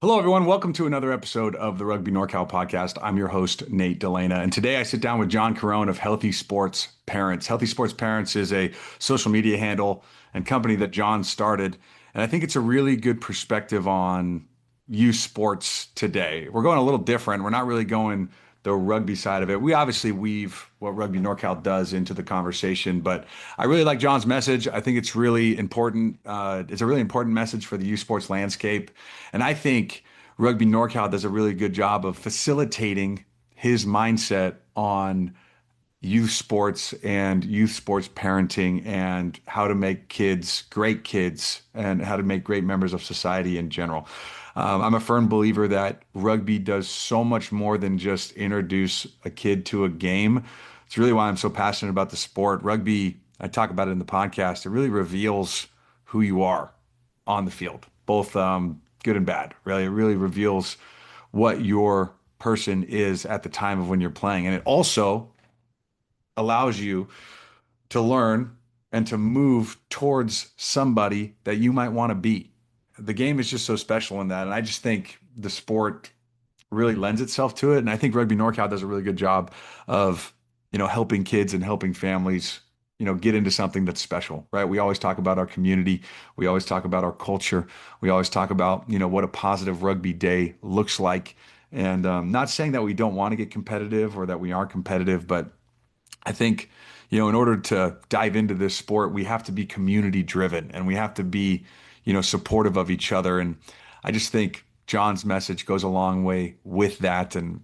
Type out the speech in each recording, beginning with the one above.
Hello, everyone. Welcome to another episode of the Rugby NorCal podcast. I'm your host, Nate Delana. And today I sit down with John Carone of Healthy Sports Parents. Healthy Sports Parents is a social media handle and company that John started. And I think it's a really good perspective on youth sports today. We're going a little different. We're not really going the rugby side of it. We obviously weave what Rugby NorCal does into the conversation, but I really like John's message. I think it's really important. It's a really important message for the youth sports landscape. And I think Rugby NorCal does a really good job of facilitating his mindset on youth sports and youth sports parenting and how to make kids, and how to make great members of society in general. I'm a firm believer that rugby does so much more than just introduce a kid to a game. It's really why I'm so passionate about the sport. Rugby, I talk about it in the podcast, it really reveals who you are on the field, both good and bad. Really, it really reveals what your person is at the time of when you're playing. And it also allows you to learn and to move towards somebody that you might want to be. The game is just so special in that. And I just think the sport really lends itself to it. And I think Rugby NorCal does a really good job of, helping kids and helping families, get into something that's special, right? We always talk about our community. We always talk about our culture. We always talk about, what a positive rugby day looks like. And not saying that we don't want to get competitive or that we aren't competitive, but I think, in order to dive into this sport, we have to be community driven and we have to be, supportive of each other. And I just think John's message goes a long way with that. And,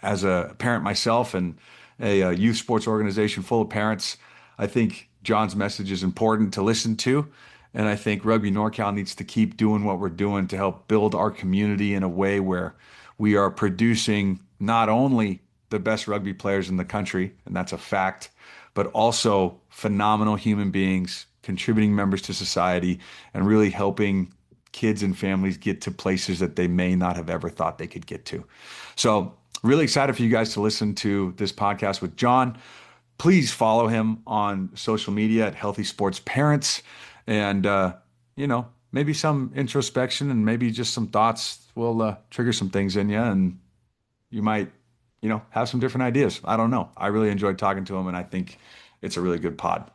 as a parent myself and a youth sports organization full of parents, I think John's message is important to listen to. And I think Rugby NorCal needs to keep doing what we're doing to help build our community in a way where we are producing not only the best rugby players in the country, and that's a fact, but also phenomenal human beings, contributing members to society, and really helping kids and families get to places that they may not have ever thought they could get to. So, really excited for you guys to listen to this podcast with John. Please follow him on social media at Healthy Sports Parents, and maybe some introspection and maybe just some thoughts will trigger some things in you, and you might have some different ideas. I don't know. I really enjoyed talking to him, and I think it's a really good pod.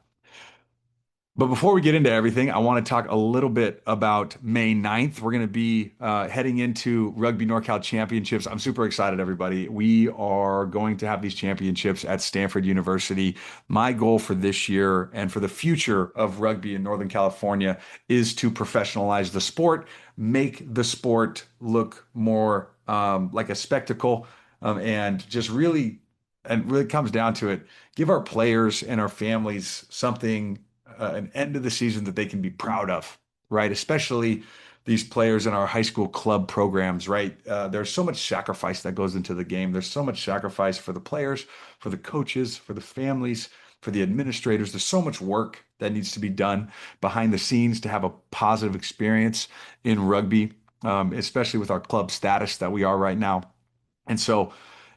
But before we get into everything, I want to talk a little bit about May 9th. We're going to be heading into Rugby NorCal Championships. I'm super excited, everybody. We are going to have these championships at Stanford University. My goal for this year and for the future of rugby in Northern California is to professionalize the sport, make the sport look more like a spectacle, and just really, and really comes down to it, give our players and our families something, an end of the season that they can be proud of, right? Especially these players in our high school club programs, right? There's so much sacrifice that goes into the game. There's so much sacrifice for the players, for the coaches, for the families, for the administrators. There's so much work that needs to be done behind the scenes to have a positive experience in rugby, especially with our club status that we are right now. And so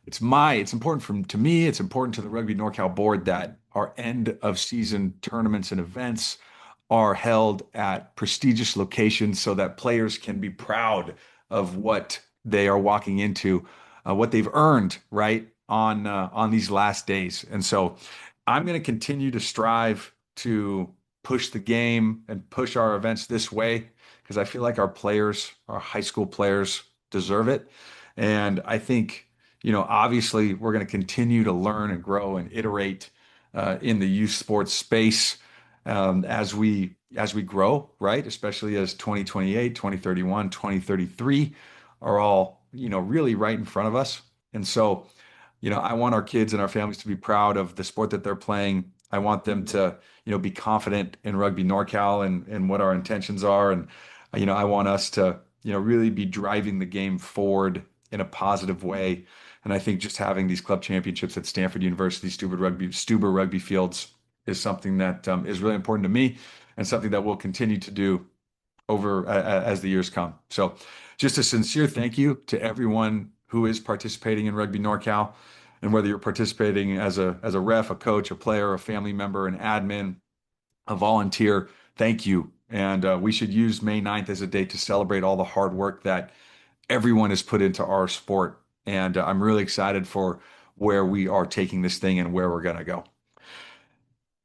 it's important to me, it's important to the Rugby NorCal board that our end of season tournaments and events are held at prestigious locations so that players can be proud of what they are walking into, what they've earned, right, on these last days. And so I'm going to continue to strive to push the game and push our events this way because I feel like our players, our high school players, deserve it. And I think, obviously we're going to continue to learn and grow and iterate in the youth sports space as we grow, right? Especially as 2028, 2031, 2033 are all, really right in front of us. And so, I want our kids and our families to be proud of the sport that they're playing. I want them to, be confident in Rugby NorCal and what our intentions are. And, I want us to, really be driving the game forward in a positive way. And I think just having these club championships at Stanford University, Stuber Rugby Fields is something that is really important to me and something that we'll continue to do over as the years come. So just a sincere thank you to everyone who is participating in Rugby NorCal. And whether you're participating as a ref, a coach, a player, a family member, an admin, a volunteer, thank you. And we should use May 9th as a date to celebrate all the hard work that everyone is put into our sport. And I'm really excited for where we are taking this thing and where we're going to go.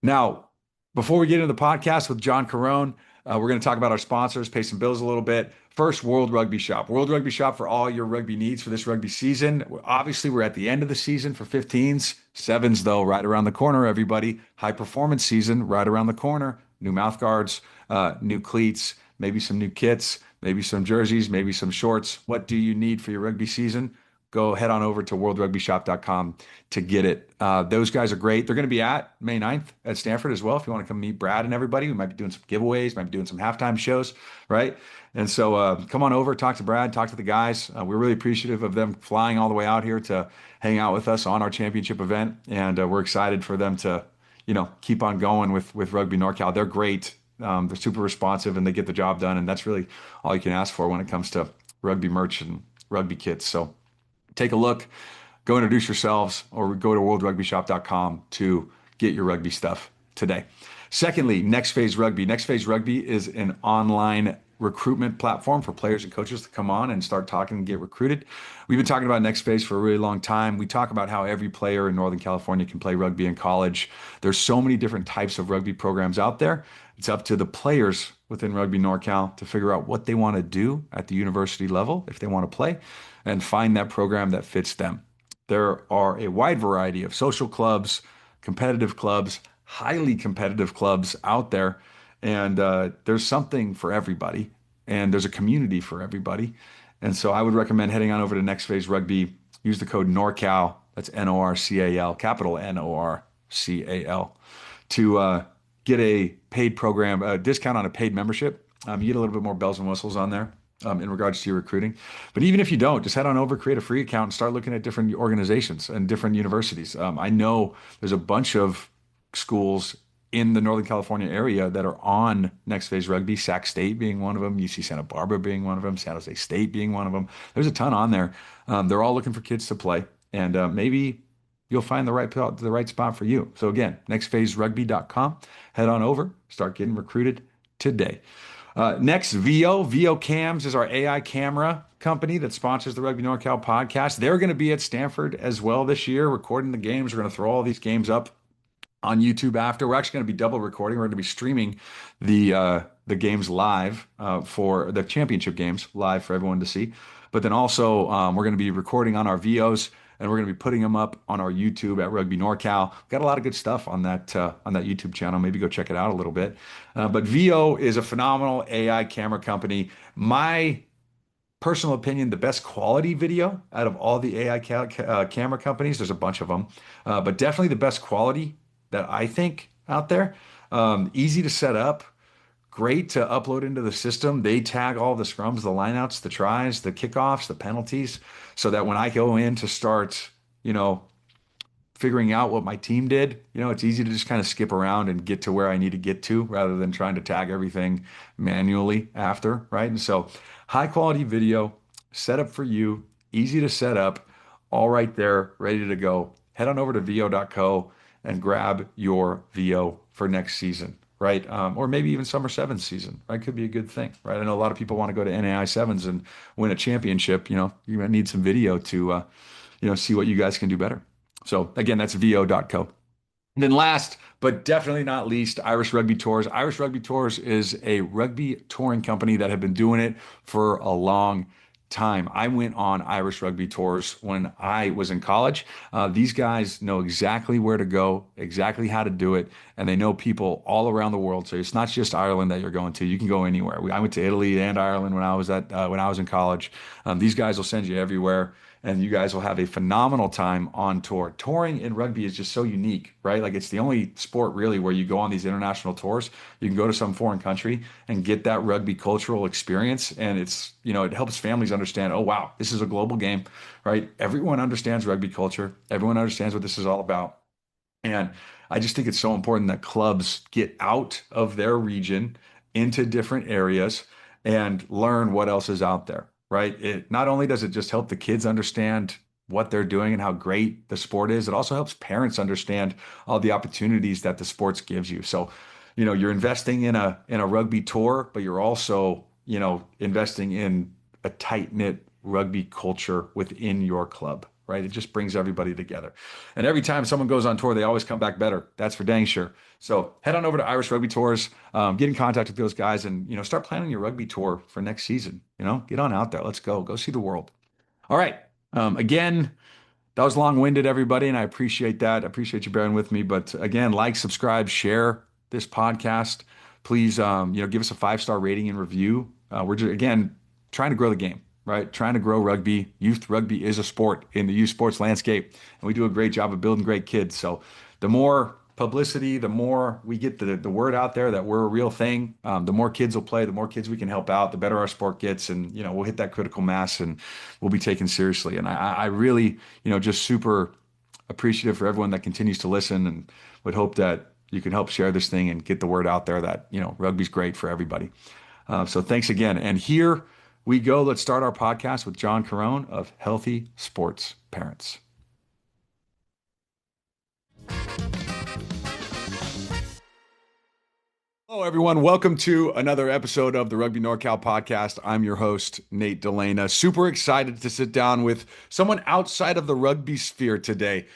Now, before we get into the podcast with John Carone, we're going to talk about our sponsors, pay some bills a little bit. First, World Rugby Shop. World Rugby Shop for all your rugby needs for this rugby season. Obviously, we're at the end of the season for 15s. Sevens, though, right around the corner, everybody. High performance season right around the corner. New mouth guards, new cleats, maybe some new kits, maybe some jerseys, maybe some shorts. What do you need for your rugby season? Go head on over to worldrugbyshop.com to get it. Those guys are great. They're going to be at May 9th at Stanford as well. If you want to come meet Brad and everybody, we might be doing some giveaways, might be doing some halftime shows, right? And so come on over, talk to Brad, talk to the guys. We're really appreciative of them flying all the way out here to hang out with us on our championship event. And we're excited for them to, keep on going with Rugby NorCal. They're great. They're super responsive and they get the job done. And that's really all you can ask for when it comes to rugby merch and rugby kits. So take a look, go introduce yourselves, or go to worldrugbyshop.com to get your rugby stuff today. Secondly, Next Phase Rugby. Next Phase Rugby is an online recruitment platform for players and coaches to come on and start talking and get recruited. We've been talking about Next Phase for a really long time. We talk about how every player in Northern California can play rugby in college. There's so many different types of rugby programs out there. It's up to the players within Rugby NorCal to figure out what they want to do at the university level if they want to play and find that program that fits them. There are a wide variety of social clubs, competitive clubs, highly competitive clubs out there. And there's something for everybody. And there's a community for everybody. And so I would recommend heading on over to Next Phase Rugby. Use the code NorCal. That's NORCAL, capital NORCAL, to get a paid program, a discount on a paid membership. You get a little bit more bells and whistles on there in regards to your recruiting. But even if you don't, just head on over, create a free account, and start looking at different organizations and different universities. I know there's a bunch of schools in the Northern California area that are on Next Phase Rugby, Sac State being one of them, UC Santa Barbara being one of them, San Jose State being one of them. There's a ton on there. They're all looking for kids to play, and maybe you'll find the right spot for you. So again, nextphaserugby.com. Head on over, start getting recruited today. Next, VO Cams is our AI camera company that sponsors the Rugby NorCal podcast. They're going to be at Stanford as well this year, recording the games. We're going to throw all these games up on YouTube after. We're actually going to be double recording. We're going to be streaming the games live for the championship games live for everyone to see. But then also we're going to be recording on our VOs and we're going to be putting them up on our YouTube at Rugby NorCal. We've got a lot of good stuff on that YouTube channel. Maybe go check it out a little bit. But VO is a phenomenal AI camera company. My personal opinion, the best quality video out of all the AI camera companies. There's a bunch of them, but definitely the best quality that I think out there. Easy to set up, great to upload into the system. They tag all the scrums, the lineouts, the tries, the kickoffs, the penalties, so that when I go in to start, figuring out what my team did, it's easy to just kind of skip around and get to where I need to get to rather than trying to tag everything manually after, right? And so high quality video set up for you, easy to set up, all right there, ready to go. Head on over to vo.co and grab your VO for next season, right? Or maybe even summer sevens season, right? Could be a good thing, right? I know a lot of people want to go to NAI sevens and win a championship. You might need some video to, see what you guys can do better. So again, that's vo.co. And then last, but definitely not least, Irish Rugby Tours. Irish Rugby Tours is a rugby touring company that have been doing it for a long time. I went on Irish Rugby Tours when I was in college. These guys know exactly where to go, exactly how to do it, and they know people all around the world. So it's not just Ireland that you're going to. You can go anywhere. I went to Italy and Ireland when I was in college. These guys will send you everywhere. And you guys will have a phenomenal time on tour. Touring in rugby is just so unique, right? Like it's the only sport really where you go on these international tours. You can go to some foreign country and get that rugby cultural experience. And it's, it helps families understand, oh, wow, this is a global game, right? Everyone understands rugby culture. Everyone understands what this is all about. And I just think it's so important that clubs get out of their region into different areas and learn what else is out there. Right? It not only does it just help the kids understand what they're doing and how great the sport is, it also helps parents understand all the opportunities that the sports gives you. So, you're investing in a rugby tour, but you're also, investing in a tight-knit rugby culture within your club, right? It just brings everybody together. And every time someone goes on tour, they always come back better. That's for dang sure. So head on over to Irish Rugby Tours, get in contact with those guys, and start planning your rugby tour for next season. Get on out there. Let's go see the world. All right. Again, that was long-winded, everybody, and I appreciate that. I appreciate you bearing with me. But again, like, subscribe, share this podcast. Please, give us a 5-star rating and review. We're just, again, trying to grow the game, right? Trying to grow rugby. Youth rugby is a sport in the youth sports landscape, and we do a great job of building great kids. So the more publicity, the more we get the word out there that we're a real thing, the more kids will play, the more kids we can help out, the better our sport gets, and we'll hit that critical mass and we'll be taken seriously. And I really, just super appreciative for everyone that continues to listen, and would hope that you can help share this thing and get the word out there that rugby's great for everybody. So thanks again. And here we go. Let's start our podcast with John Carone of Healthy Sports Parents. Hello, everyone. Welcome to another episode of the Rugby NorCal podcast. I'm your host, Nate Delana. Super excited to sit down with someone outside of the rugby sphere today.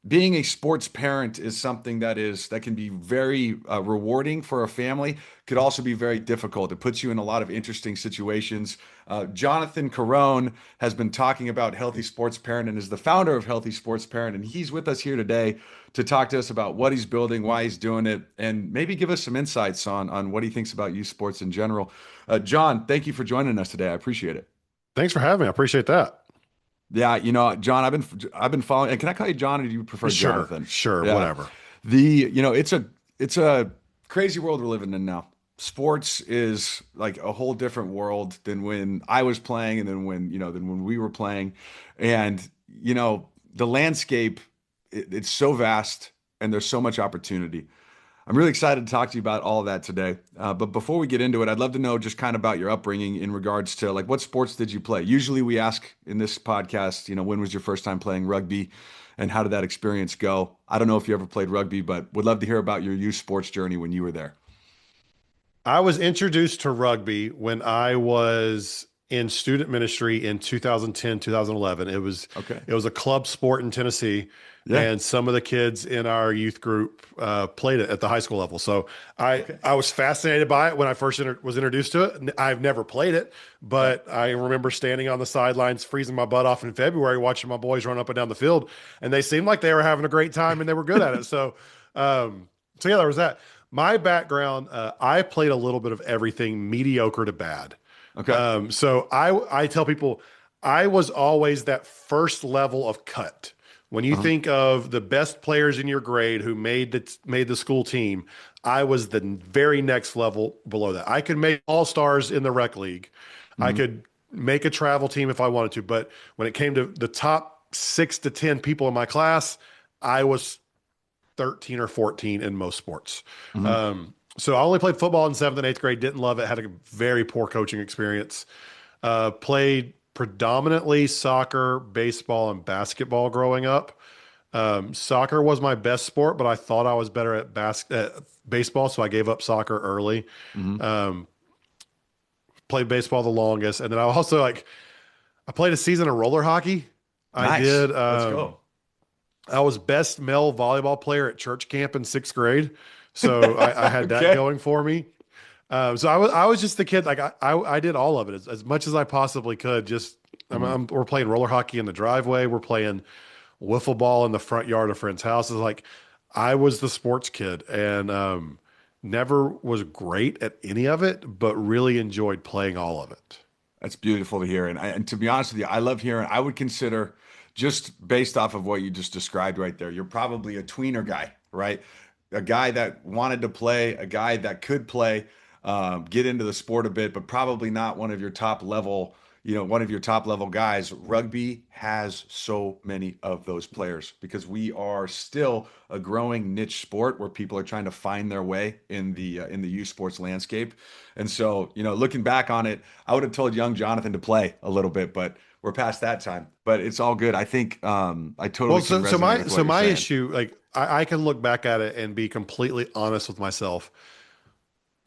Being a sports parent is something that can be very rewarding for a family. Could also be very difficult. It puts you in a lot of interesting situations. Jonathan Carone has been talking about Healthy Sports Parent and is the founder of Healthy Sports Parent, and he's with us here today to talk to us about what he's building, why he's doing it, and maybe give us some insights on what he thinks about youth sports in general. John, thank you for joining us today. I appreciate it. Thanks for having me. I appreciate that. Yeah, John, I've been following. And can I call you John, or do you prefer Jonathan? Sure, Yeah. whatever. It's a crazy world we're living in now. Sports is like a whole different world than when I was playing, and then when we were playing, and the landscape, it's so vast, and there's so much opportunity. I'm really excited to talk to you about all of that today. But before we get into it, I'd love to know just kind of about your upbringing in regards to like what sports did you play? Usually we ask in this podcast, when was your first time playing rugby and how did that experience go? I don't know if you ever played rugby, but would love to hear about your youth sports journey when you were there. I was introduced to rugby when I was in student ministry in 2010, 2011. Okay. It was a club sport in Tennessee, Yeah. and some of the kids in our youth group played it at the high school level. So I was fascinated by it when I first was introduced to it. I've never played it, but I remember standing on the sidelines, freezing my butt off in February, watching my boys run up and down the field, and they seemed like they were having a great time and they were good at it. So yeah, there was that. My background, I played a little bit of everything, mediocre to bad. Okay. So I tell people I was always that first level of cut. When you think of the best players in your grade who made the school team, I was the very next level below that. I could make all-stars in the rec league. I could make a travel team if I wanted to. But when it came to the top 6 to 10 people in my class, I was 13 or 14 in most sports. So I only played football in 7th and 8th grade, didn't love it, had a very poor coaching experience. Played predominantly soccer, baseball, and basketball growing up. Soccer was my best sport, but I thought I was better at baseball, so I gave up soccer early. Played baseball the longest. And then I played a season of roller hockey. Nice. I did. Let's go. I was best male volleyball player at church camp in 6th grade. So I had that going for me. So I was just the kid. Like I did all of it as much as I possibly could. We're playing roller hockey in the driveway. We're playing wiffle ball in the front yard of friends' houses. Like I was the sports kid, and never was great at any of it, but really enjoyed playing all of it. That's beautiful to hear. And to be honest with you, I love hearing, I would consider, just based off of what you just described right there, you're probably a tweener guy, right? A guy that wanted to play, a guy that could play, get into the sport a bit, but probably not one of your top level guys. Rugby has so many of those players because we are still a growing niche sport where people are trying to find their way in the youth sports landscape. And so, looking back on it, I would have told young Jonathan to play a little bit, but we're past that time. But it's all good. I think I totally can resonate with what so you're my saying. issue, like I can look back at it and be completely honest with myself.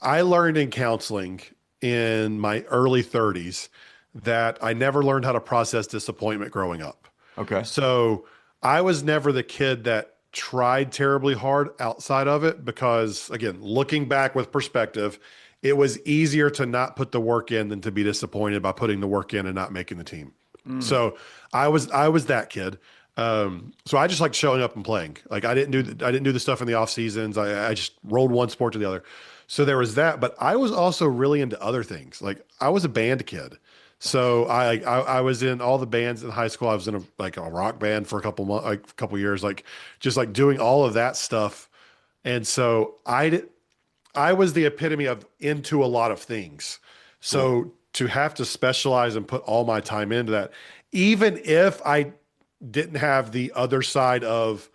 I learned in counseling in my early 30s that I never learned how to process disappointment growing up. Okay. So I was never the kid that tried terribly hard outside of it because, again, looking back with perspective, it was easier to not put the work in than to be disappointed by putting the work in and not making the team. Mm. So I was that kid. So I just liked showing up and playing. Like I didn't do the stuff in the off seasons. I just rolled one sport to the other. So there was that, but I was also really into other things. Like I was a band kid. So I was in all the bands in high school. I was in a rock band for a couple months, like a couple years, like just like doing all of that stuff. And so I was the epitome of into a lot of things. Cool. So to have to specialize and put all my time into that, even if I didn't have the other side of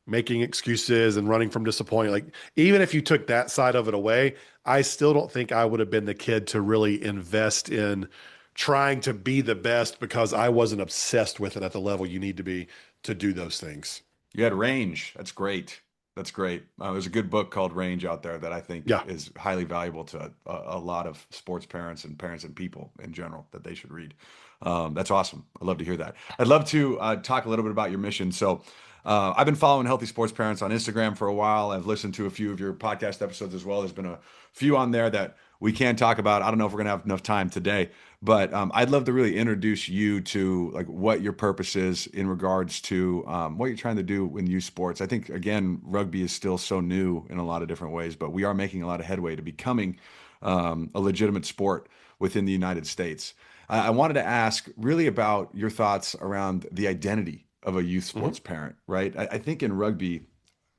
making excuses and running from disappointment, like even if you took that side of it away, I still don't think I would have been the kid to really invest in trying to be the best because I wasn't obsessed with it at the level you need to be to do those things. You had range. That's great. That's great. There's a good book called Range out there that I think Yeah. is highly valuable to a lot of sports parents and people in general that they should read. That's awesome. I'd love to hear that. I'd love to talk a little bit about your mission. So, I've been following Healthy Sports Parents on Instagram for a while. I've listened to a few of your podcast episodes as well. There's been a few on there that we can talk about. I don't know if we're gonna have enough time today, but I'd love to really introduce you to like what your purpose is in regards to what you're trying to do in youth sports. I think again, rugby is still so new in a lot of different ways, but we are making a lot of headway to becoming a legitimate sport within the United States. I wanted to ask really about your thoughts around the identity of a youth Mhm. sports parent, right? I think in rugby,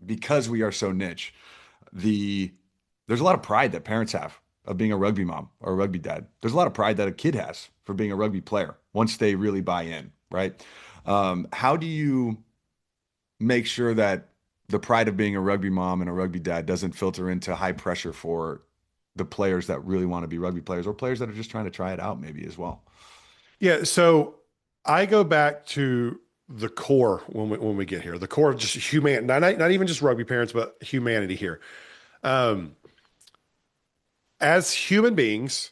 because we are so niche, the there's a lot of pride that parents have of being a rugby mom or a rugby dad. There's a lot of pride that a kid has for being a rugby player once they really buy in, right? How do you make sure that the pride of being a rugby mom and a rugby dad doesn't filter into high pressure for the players that really want to be rugby players or players that are just trying to try it out maybe as well? Yeah. So I go back to the core when we get here, the core of just human, not even just rugby parents, but humanity here. Um, as human beings,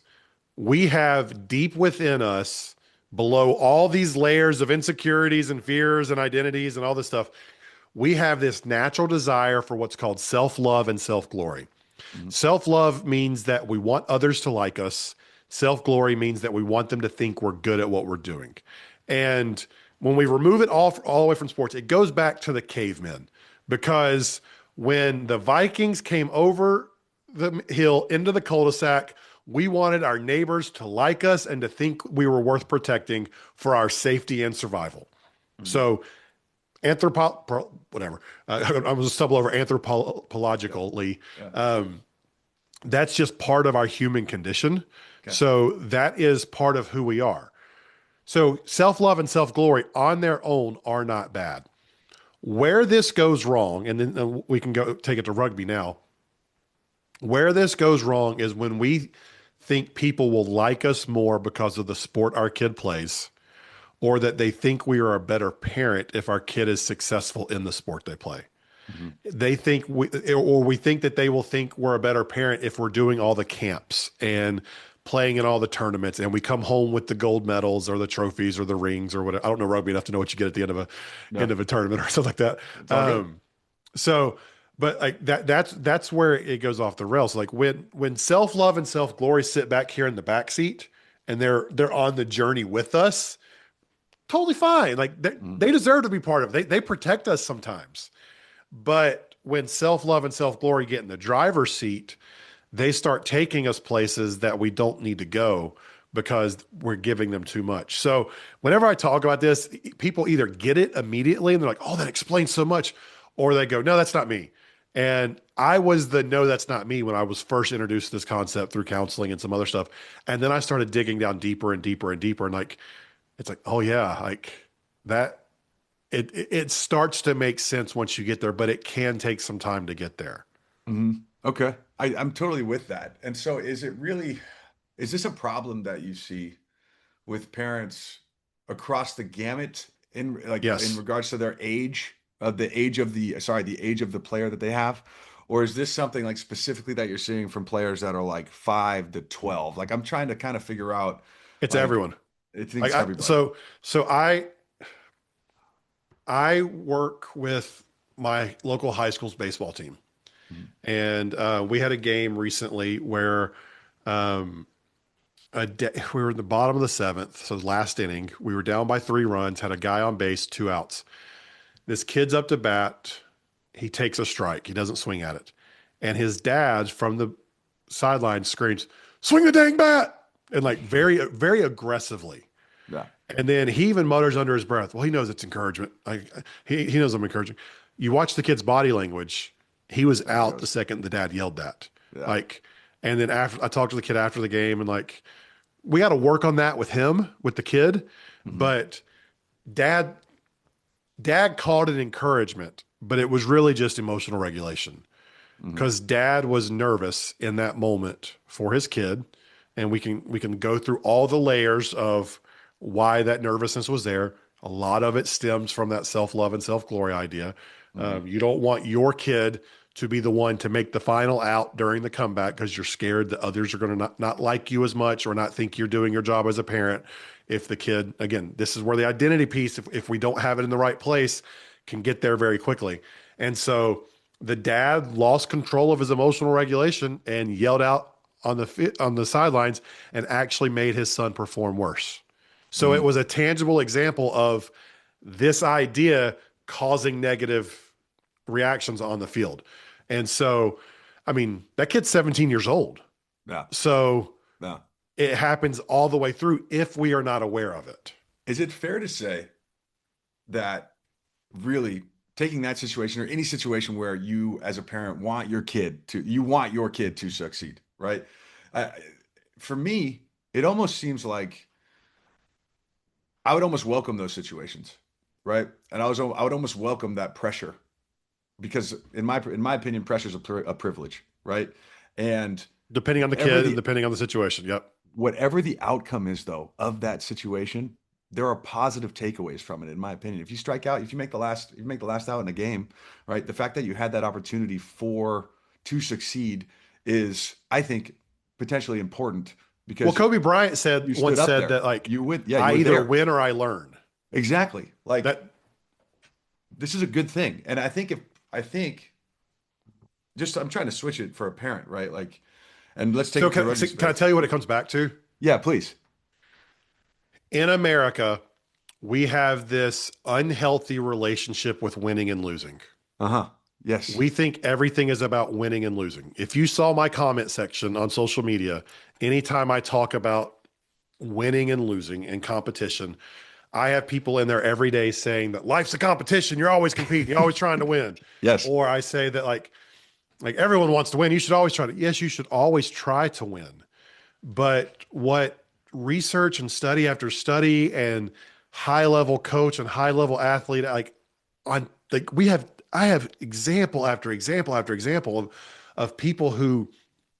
we have deep within us, below all these layers of insecurities and fears and identities and all this stuff, we have this natural desire for what's called self love and self glory. Mhm. Self love means that we want others to like us. Self glory means that we want them to think we're good at what we're doing. And when we remove it all the way from sports, it goes back to the cavemen because when the Vikings came over the hill into the cul-de-sac, we wanted our neighbors to like us and to think we were worth protecting for our safety and survival. Mhm. So whatever. I was stumble over Yeah. anthropologically. Yeah. Um, that's just part of our human condition. Okay. So that is part of who we are. So self love and self glory on their own are not bad. Where this goes wrong, and then we can go take it to rugby now. Where this goes wrong is when we think people will like us more because of the sport our kid plays, or that they think we are a better parent if our kid is successful in the sport they play. Mhm. They think or we think that they will think we're a better parent if we're doing all the camps and playing in all the tournaments and we come home with the gold medals or the trophies or the rings or whatever. I don't know rugby enough to know what you get at the Yeah. end of a tournament or something like that. It's all good. Um, so, but like that's where it goes off the rails. Like when self love and self glory sit back here in the back seat and they're on the journey with us, totally fine. Like Mhm. they deserve to be part of it. They protect us sometimes. But when self love and self glory get in the driver's seat, they start taking us places that we don't need to go because we're giving them too much. So whenever I talk about this, people either get it immediately and they're like, oh, that explains so much, or they go, no, that's not me. And I was the no, that's not me when I was first introduced to this concept through counseling and some other stuff. And then I started digging down deeper and deeper and deeper. And like, it's like, oh yeah, like that it starts to make sense once you get there, but it can take some time to get there. Mhm. Okay. I'm totally with that. And so is this a problem that you see with parents across the gamut in like in Yes, regards to their age, the age of the age of the player that they have? Or is this something like specifically that you're seeing from players that are like 5 to 12? Like I'm trying to kind of figure out it's like everyone. It's Like everybody. so I work with my local high school's baseball team, Mhm. and we had a game recently where um, we were in the bottom of the seventh, so last inning. We were down by 3 runs, had a guy on base, 2 outs. This kid's up to bat. He takes a strike. He doesn't swing at it, and his dad from the sideline screams, "Swing the dang bat!" and like very aggressively. Yeah. And then he even mutters under his breath, well, he knows it's encouragement. Like he knows I'm encouraging. You watch the kid's body language. He was There it out the goes. second the dad yelled that. Yeah. Like, and then after I talked to the kid after the game and like, we got to work on that with him, with the kid. Hmm. But dad, dad called it encouragement, but it was really just emotional regulation Hmm. because dad was nervous in that moment for his kid, and we can go through all the layers of why that nervousness was there. A lot of it stems from that self-love and self-glory idea. Hmm. You don't want your kid to be the one to make the final out during the comeback because you're scared that others are going to not like you as much or not think you're doing your job as a parent. If the kid, again, this is where the identity piece, if we don't have it in the right place, can get there very quickly. And so the dad lost control of his emotional regulation and yelled out on the sidelines and actually made his son perform worse. So it Hmm. was a tangible example of this idea causing negative reactions on the field. And so, I mean, that kid's 17 years old. Yeah. So Yeah. it happens all the way through if we are not aware of it. Is it fair to say that really taking that situation or any situation where you as a parent want your kid to succeed, right? I, for me, it almost seems like I would almost welcome those situations, right? And I would almost welcome that pressure because in my opinion, pressure is a privilege, right? And Depending on the whatever kid and the depending on the situation. Yep. whatever the outcome is though of that situation, there are positive takeaways from it, in my opinion. If you strike out, if you make the last out in a game, right? The fact that you had that opportunity for to succeed is, I think, potentially important Well, because Kobe Bryant said you stood once up said there. that like You would, yeah, you I were either there. win or I learn. Exactly. Like That this is a good thing. And I think just I'm trying to switch it for a parent, right? Like, and let's take so it to the can, rugby so can I space. tell you what it comes back to? Yeah, please. In America, we have this unhealthy relationship with winning and losing. Uh-huh. Yes. We think everything is about winning and losing. If you saw my comment section on social media, anytime I talk about winning and losing and competition, I have people in there every day saying that life's a competition. You're always competing. You're always trying to win. Yes. Or I say that like everyone wants to win. You should always try to. Yes, you should always try to win. But what research and study after study and high level coach and high level athlete on like we have I have example after example after example of people who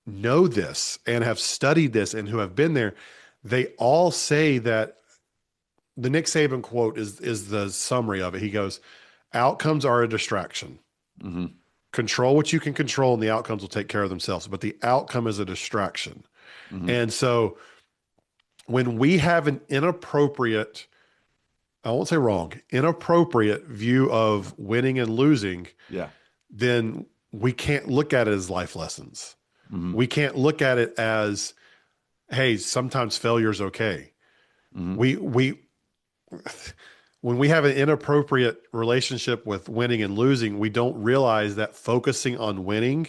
know this and have studied this and who have been there. They all say that the Nick Saban quote is the summary of it. He goes, outcomes are a distraction. Hmm. Control what you can control and the outcomes will take care of themselves. But the outcome is a distraction. Hmm. And so when we have an inappropriate, I won't say wrong, inappropriate view of winning and losing, Yeah. then we can't look at it as life lessons. Hmm. We can't look at it as, hey, sometimes failure is okay. Hmm. We when we have an inappropriate relationship with winning and losing, we don't realize that focusing on winning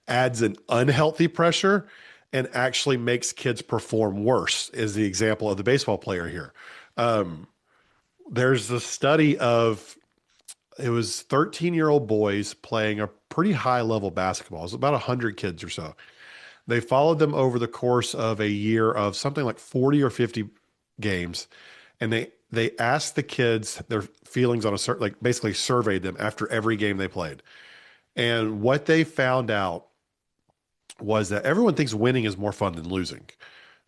adds an unhealthy pressure and actually makes kids perform worse, is the example of the baseball player here. Um, there's the study of it was 13-year-old boys playing a pretty high level basketball. It was about 100 kids or so. They followed them over the course of a year of something like 40 or 50 games, and they asked the kids their feelings on a certain, like basically surveyed them after every game they played. And what they found out was that everyone thinks winning is more fun than losing.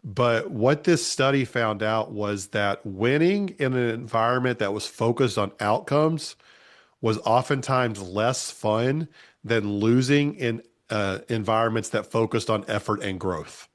But what this study found out was that winning in an environment that was focused on outcomes was oftentimes less fun than losing in environments that focused on effort and growth.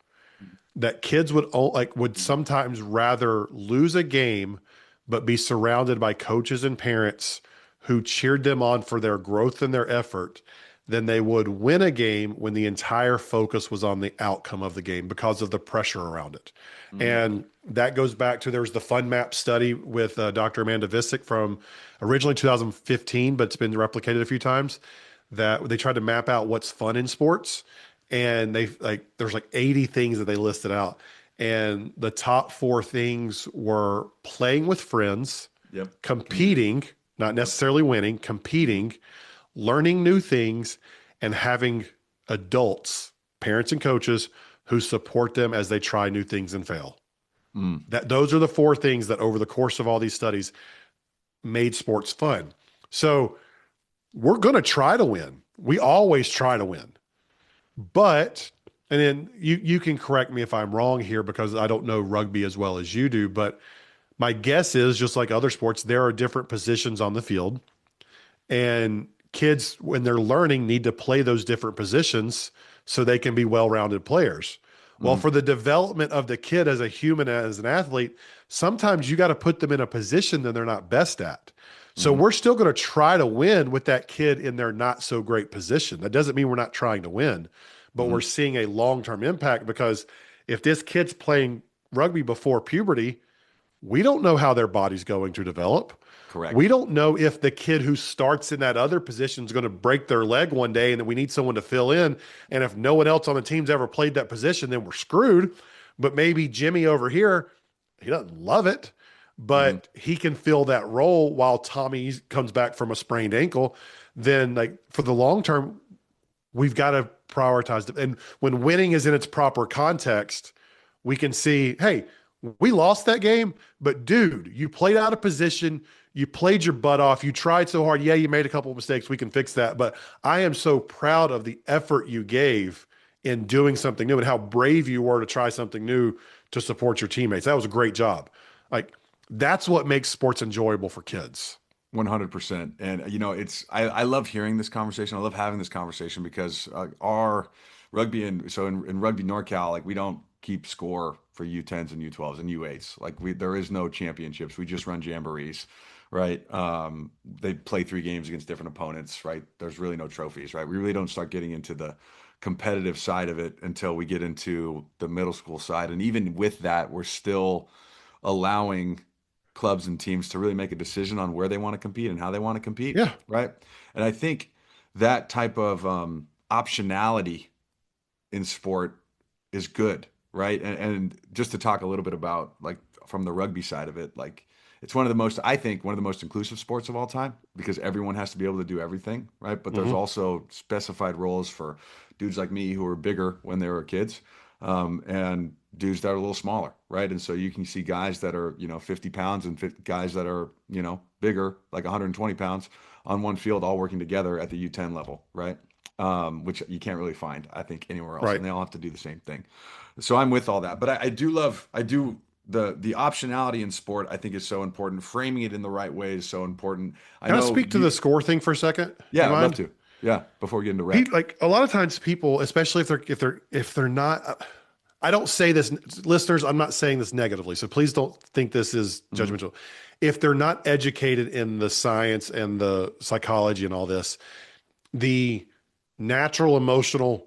that kids would sometimes rather lose a game, but be surrounded by coaches and parents who cheered them on for their growth and their effort than they would win a game when the entire focus was on the outcome of the game because of the pressure around it. Mm, And that goes back to, there was the Fun Map study with Dr. Amanda Visick from originally 2015, but it's been replicated a few times, that they tried to map out what's fun in sports. And there's like 80 things that they listed out. And the top four things were playing with friends, yep. Community. competing, not Yep. necessarily winning, competing, learning new things, and having adults, parents and coaches, who support them as they try new things and fail. Mm, Those are the four things that over the course of all these studies made sports fun. So we're going to try to win. We always try to win. But, and then you can correct me if I'm wrong here because I don't know rugby as well as you do, but my guess is, just like other sports, there are different positions on the field, and kids, when they're learning, need to play those different positions so they can be well-rounded players. Well, mm, for the development of the kid as a human, as an athlete, sometimes you got to put them in a position that they're not best at. So mm, we're still going to try to win with that kid in their not so great position. That doesn't mean we're not trying to win, but we're mm. seeing a long-term impact, because if this kid's playing rugby before puberty, we don't know how their body's going to develop. We Correct. don't know if the kid who starts in that other position is going to break their leg one day and then we need someone to fill in. And if no one else on the team's ever played that position, then we're screwed. But maybe Jimmy over here, he doesn't love it, Hmm. but he can fill that role while Tommy comes back from a sprained ankle. Then, like, for the long term, we've got to prioritize it. And when winning is in its proper context, we can see, hey, we lost that game, but dude, you played out of position. You played your butt off. You tried so hard. Yeah, you made a couple of mistakes. We can fix that. But I am so proud of the effort you gave in doing something new and how brave you were to try something new to support your teammates. That was a great job. Like, that's what makes sports enjoyable for kids. 100%. And I love hearing this conversation. I love having this conversation because our rugby and so in Rugby NorCal, like we don't keep score for U10s and U12s and U8s. Like there is no championships. We just run jamborees, right? They play 3 games against different opponents, right? There's really no trophies, right? We really don't start getting into the competitive side of it until we get into the middle school side. And even with that, we're still allowing clubs and teams to really make a decision on where they want to compete and how they want to compete, Yeah. right? And I think that type of optionality in sport is good, right? And just to talk a little bit about like from the rugby side of it, like it's I think one of the most inclusive sports of all time because everyone has to be able to do everything, right? But there's Hmm. also specified roles for dudes like me who were bigger when they were kids, and dudes that are a little smaller, right? And so you can see guys that are, 50 pounds and guys that are, bigger, like 120 pounds on one field, all working together at the U10 level, right? Which you can't really find, I think, anywhere else, Right. and they all have to do the same thing. So I'm with all that, but I do the optionality in sport. I think is so important. Framing it in the right way is so important. I Can I know speak to the score thing for a second? Do you yeah, I'd love mind? to. Yeah, before we get into rec. Like a lot of times people, especially if they're not, I don't say this, listeners, I'm not saying this negatively, so please don't think this is Hmm. judgmental. If they're not educated in the science and the psychology and all this, the natural emotional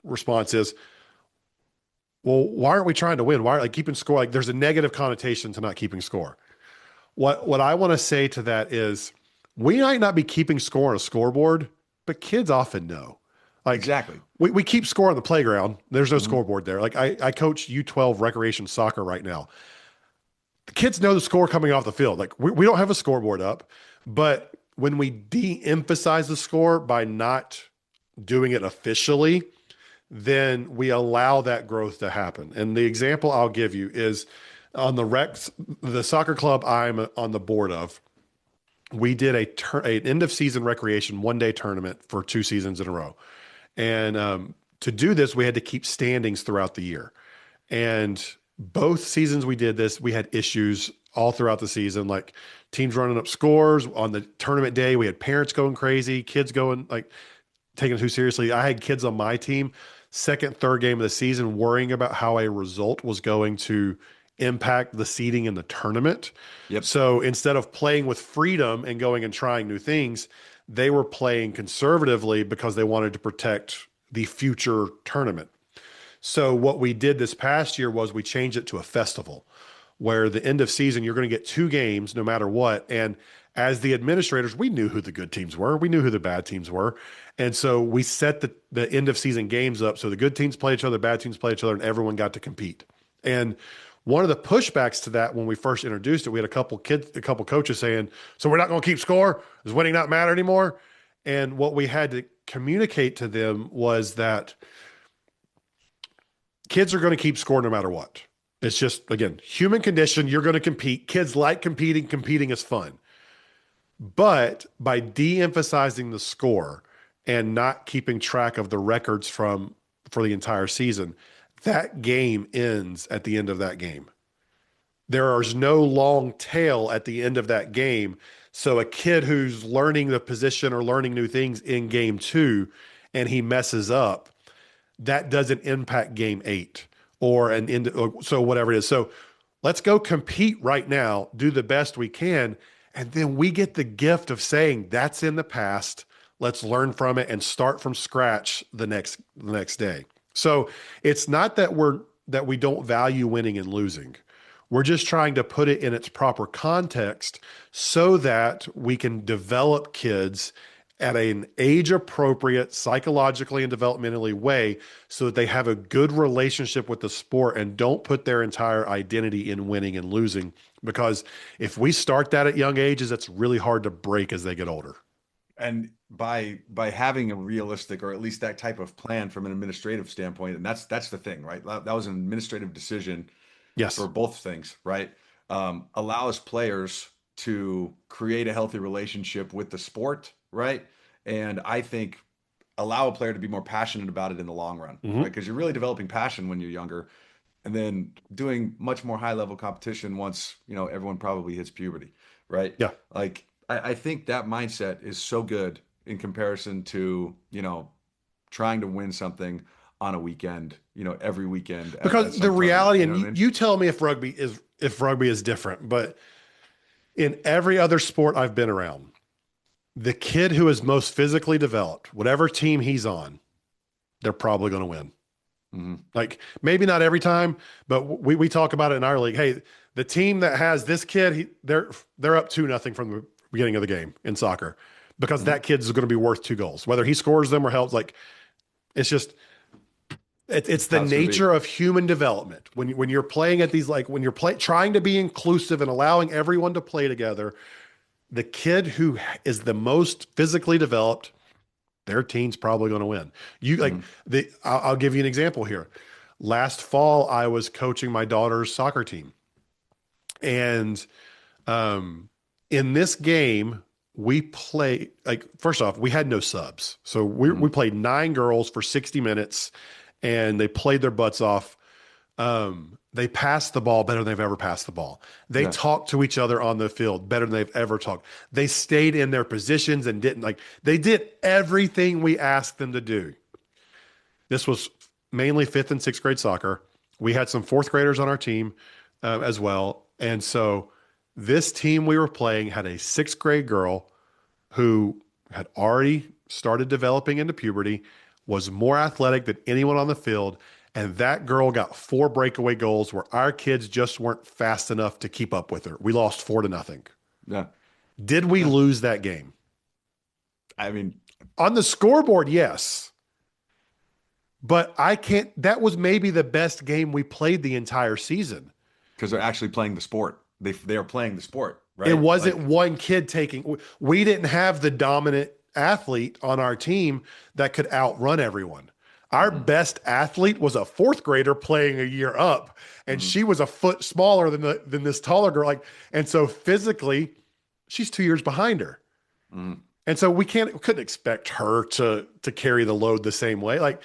response is, well, why aren't we trying to win? Why, like, keeping score? Like, there's a negative connotation to not keeping score. What I want to say to that is, we might not be keeping score on a scoreboard, but kids often know. Like, Exactly. we keep score on the playground. There's no Hmm. scoreboard there. Like, I coach U12 recreation soccer right now. The kids know the score coming off the field. Like, we don't have a scoreboard up, but when we de-emphasize the score by not doing it officially, then we allow that growth to happen. And the example I'll give you is on the soccer club I'm on the board of. We did an end of season recreation 1 day tournament for 2 seasons in a row. And to do this, we had to keep standings throughout the year. And both seasons we did this, we had issues all throughout the season, like teams running up scores on the tournament day. We had parents going crazy, kids going like taking it too seriously. I had kids on my team second, third game of the season worrying about how a result was going to impact the seeding in the tournament. Yep. So instead of playing with freedom and going and trying new things, they were playing conservatively because they wanted to protect the future tournament. So what we did this past year was we changed it to a festival where the end of season, you're going to get 2 games no matter what. And as the administrators, we knew who the good teams were. We knew who the bad teams were. And so we set the end of season games up. So the good teams play each other, bad teams play each other, and everyone got to compete. And one of the pushbacks to that when we first introduced it, we had a couple coaches saying, so we're not going to keep score? Does winning not matter anymore? And what we had to communicate to them was that kids are going to keep score no matter what. It's just, again, human condition. You're going to compete. Kids like competing. Competing is fun. But by de-emphasizing the score and not keeping track of the records for the entire season, that game ends at the end of that game. There is no long tail at the end of that game. So a kid who's learning the position or learning new things in game 2 and he messes up, that doesn't impact game 8 or so whatever it is. So let's go compete right now, do the best we can. And then we get the gift of saying that's in the past. Let's learn from it and start from scratch the next day. So it's not that we don't value winning and losing. We're just trying to put it in its proper context so that we can develop kids at an age-appropriate, psychologically and developmentally way so that they have a good relationship with the sport and don't put their entire identity in winning and losing. Because if we start that at young ages, it's really hard to break as they get older. And by having a realistic, or at least that type of plan from an administrative standpoint, and that's the thing, right? That was an administrative decision Yes. for both things, right? Allows players to create a healthy relationship with the sport, right? And I think allow a player to be more passionate about it in the long run, right? Because you're really developing passion when you're younger, and then doing much more high level competition once, everyone probably hits puberty, right? Yeah. Like I think that mindset is so good in comparison to, trying to win something on a weekend, every weekend. Because the reality, and you know what I mean? you tell me if rugby is different, but in every other sport I've been around, the kid who is most physically developed, whatever team he's on, they're probably going to win. Mm-hmm. Like maybe not every time, but we talk about it in our league. Hey, the team that has this kid, they're up 2-0 from the beginning of the game in soccer because that kid's going to be worth 2 goals, whether he scores them or helps. Like it's just, it's the nature of human development. When you're playing at these, like when you're trying to be inclusive and allowing everyone to play together, the kid who is the most physically developed, their team's probably going to win. I'll give you an example here. Last fall, I was coaching my daughter's soccer team. And in this game, first off, we had no subs. So we played 9 girls for 60 minutes and they played their butts off. They passed the ball better than they've ever passed the ball. They talked to each other on the field better than they've ever talked. They stayed in their positions and they did everything we asked them to do. This was mainly 5th and 6th grade soccer. We had some 4th graders on our team as well. And so this team we were playing had a 6th grade girl who had already started developing into puberty, was more athletic than anyone on the field. And that girl got 4 breakaway goals where our kids just weren't fast enough to keep up with her. We lost 4-0. Yeah. Did we lose that game? I mean, on the scoreboard, yes. But that was maybe the best game we played the entire season. Because they're actually playing the sport. They are playing the sport, right? It wasn't one kid we didn't have the dominant athlete on our team that could outrun everyone. Our best athlete was a 4th grader playing a year up, and she was a foot smaller than this taller girl. And so physically, she's 2 years behind her. And so we couldn't expect her to carry the load the same way.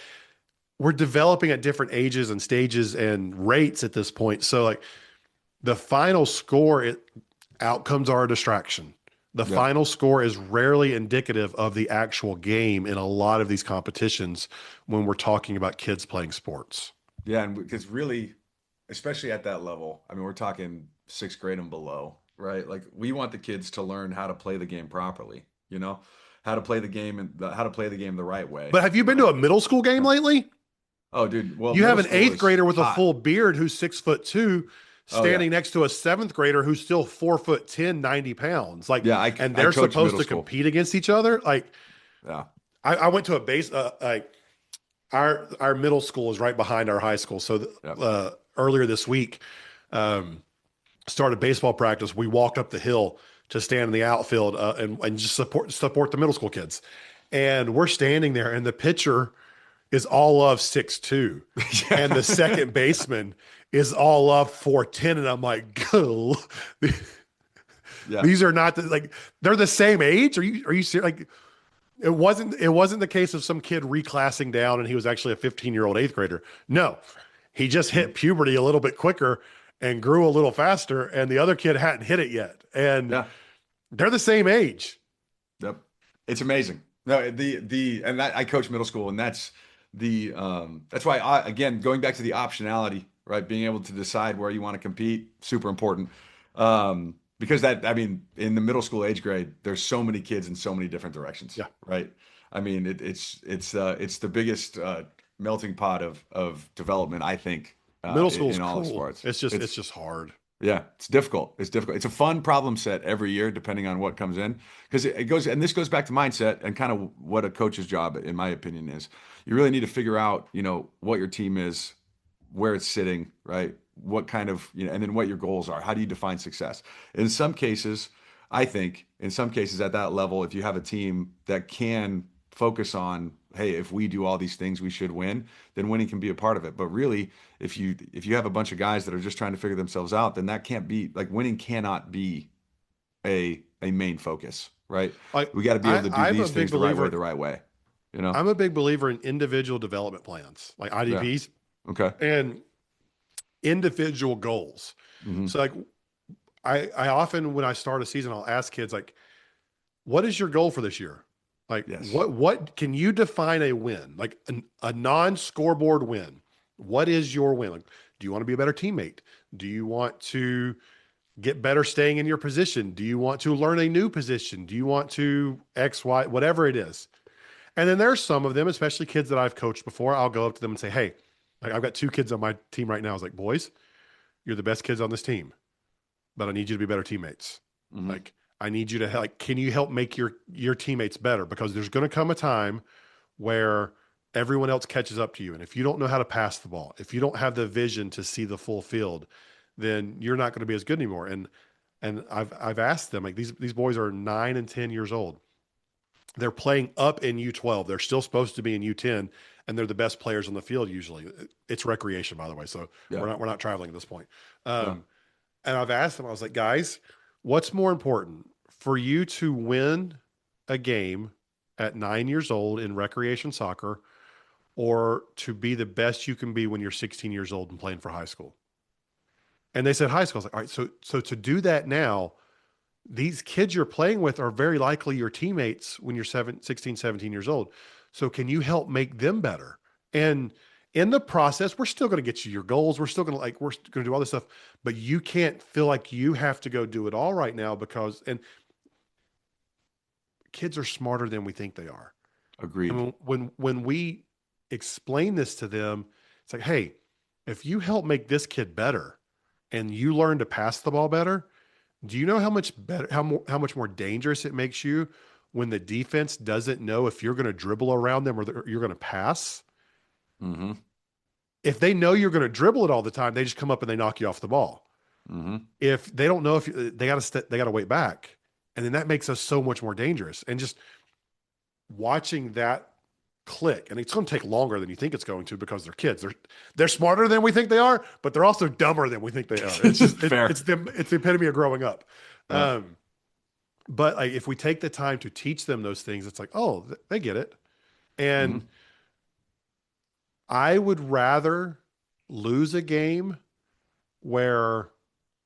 We're developing at different ages and stages and rates at this point. So the final score, outcomes are a distraction. The Yeah. final score is rarely indicative of the actual game in a lot of these competitions when we're talking about kids playing sports. Yeah, and because really, especially at that level, I mean, we're talking sixth grade and below, right? Like we want the kids to learn how to play the game properly, how to play the game and how to play the game the right way, But have you been to right? a middle school game Yeah. lately? Oh, dude. Well, You have middle an school eighth is grader with a hot. full beard who's 6'2", Oh yeah, standing next to a seventh grader who's still 4'10", 90 pounds. Like, yeah. I and I they're coach supposed middle to school. compete against each other. Like, Yeah. I went to a base, like our middle school is right behind our high school. So Yeah. earlier this week, um, started baseball practice. We walked up the hill to stand in the outfield and just support the middle school kids. And we're standing there, and the pitcher is all of 6'2", and the Yeah. second baseman is all of 4'10", and I'm like, go. Yeah. These are not like they're the same age. Are you serious? Like it wasn't the case of some kid reclassing down and he was actually a 15-year-old eighth grader. No, he just hit Mhm. puberty a little bit quicker and grew a little faster, and the other kid hadn't hit it yet. And Yeah. they're the same age. Yep. It's amazing. No, and that I coach middle school, and that's why again, going back to the optionality, right? Being able to decide where you want to compete, super important. Because that, I mean, in the middle school age grade, there's so many kids in so many different directions, Yeah, right? I mean, it's the biggest melting pot of development, I think, middle school's in all of cool. sports. It's just hard. Yeah, it's difficult. It's difficult. It's a fun problem set every year, depending on what comes in, because it goes, and this goes back to mindset and kind of what a coach's job, in my opinion, is. You really need to figure out, what your team is, where it's sitting, right? What kind of, and then what your goals are. How do you define success? In some cases, I think, in some cases at that level, if you have a team that can focus on, hey, if we do all these things, we should win, then winning can be a part of it. But really, if you have a bunch of guys that are just trying to figure themselves out, then that can't be like winning cannot be a main focus, right? Like We got to be able to do I'm a these big things the believer. right way, you know? I'm a big believer in individual development plans, like Yeah. IDPs Okay. and individual goals. Hmm. So like I often when I start a season, I'll ask kids like, what is your goal for this year? Like Yes. what can you define a win? Like a non-scoreboard win. What is your win? Like, do you want to be a better teammate? Do you want to get better staying in your position? Do you want to learn a new position? Do you want to X, Y, whatever it is? And then there's some of them, especially kids that I've coached before. I'll go up to them and say, hey, like I've got two kids on my team right now. I was like, boys, you're the best kids on this team, but I need you to be better teammates. Hmm. Like I need you to like, can you help make your teammates better? Because there's going to come a time where everyone else catches up to you. And if you don't know how to pass the ball, if you don't have the vision to see the full field, then you're not going to be as good anymore. And I've asked them, like these boys are 9 and 10 years old. They're playing up in U12. They're still supposed to be in U10, and they're the best players on the field usually. It's recreation, by the way, so Yeah. we're not traveling at this point. Yeah. And I've asked them, I was like, guys, what's more important for you to win a game at 9 years old in recreation soccer, or to be the best you can be when you're 16 years old and playing for high school? And they said high school. I was like, all right, so to do that now, these kids you're playing with are very likely your teammates when you're 16, 17 years old. So can you help make them better? And in the process, we're still going to get you your goals. We're still going to we're going to do all this stuff, but you can't feel like you have to go do it all right now and kids are smarter than we think they are. Agreed. And when we explain this to them, it's like, hey, if you help make this kid better and you learn to pass the ball better, do you know how much better, how much more dangerous it makes you when the defense doesn't know if you're going to dribble around them or you're going to pass? Hmm. If they know you're going to dribble it all the time, they just come up and they knock you off the ball. Hmm. If they don't know if they got to wait back, and then that makes us so much more dangerous. And just watching that click, and it's going to take longer than you think it's going to because they're kids. They're smarter than we think they are, but they're also dumber than we think they are. It's just Fair. it's the epitome of growing up. Yeah. But like if we take the time to teach them those things, it's like, oh, they get it. And Hmm. I would rather lose a game where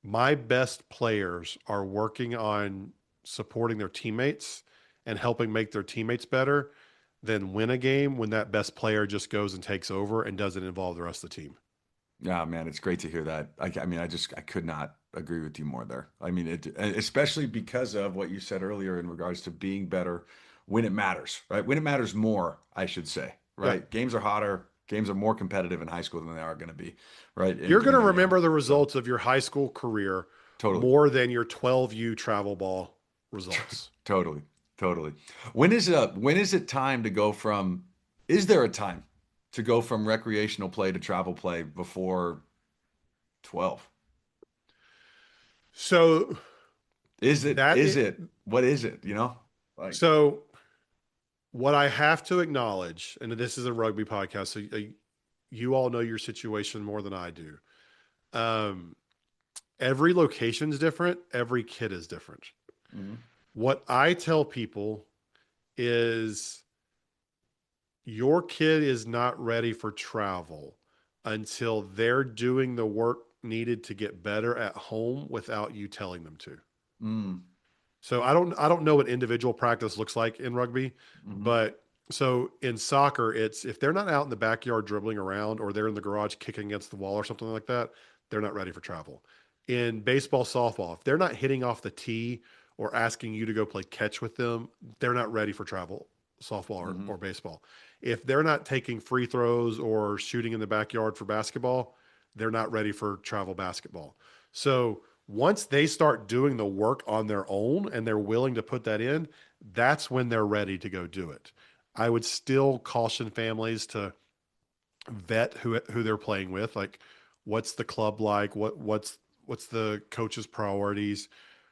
my best players are working on supporting their teammates and helping make their teammates better than win a game when that best player just goes and takes over and doesn't involve the rest of the team. Yeah, man, it's great to hear that. I mean, I could not agree with you more there. I mean, especially because of what you said earlier in regards to being better when it matters, right? When it matters more, I should say, Yeah. right? Games are hotter, games are more competitive in high school than they are going to be, right? You're going when to you're young. remember the So results of your high school career totally, more than your 12U travel ball results. totally, totally. When is it time to go from? Is there a time to go from recreational play to travel play before 12? So Is it? that Is is, it? What is it? Like, so what I have to acknowledge, and this is a rugby podcast, so you all know your situation more than I do. Um, every location is different. Every kid is different. mhm, What I tell people is your kid is not ready for travel until they're doing the work needed to get better at home without you telling them to. mm, So I don't know what individual practice looks like in rugby, mhm, but so in soccer, it's if they're not out in the backyard dribbling around or they're in the garage kicking against the wall or something like that, they're not ready for travel. In baseball, softball, if they're not hitting off the tee or asking you to go play catch with them, they're not ready for travel, softball mhm, or baseball. If they're not taking free throws or shooting in the backyard for basketball, they're not ready for travel basketball. So once they start doing the work on their own and they're willing to put that in, that's when they're ready to go do it. I would still caution families to vet who they're playing with. Like, what's the club like? What's the coach's priorities?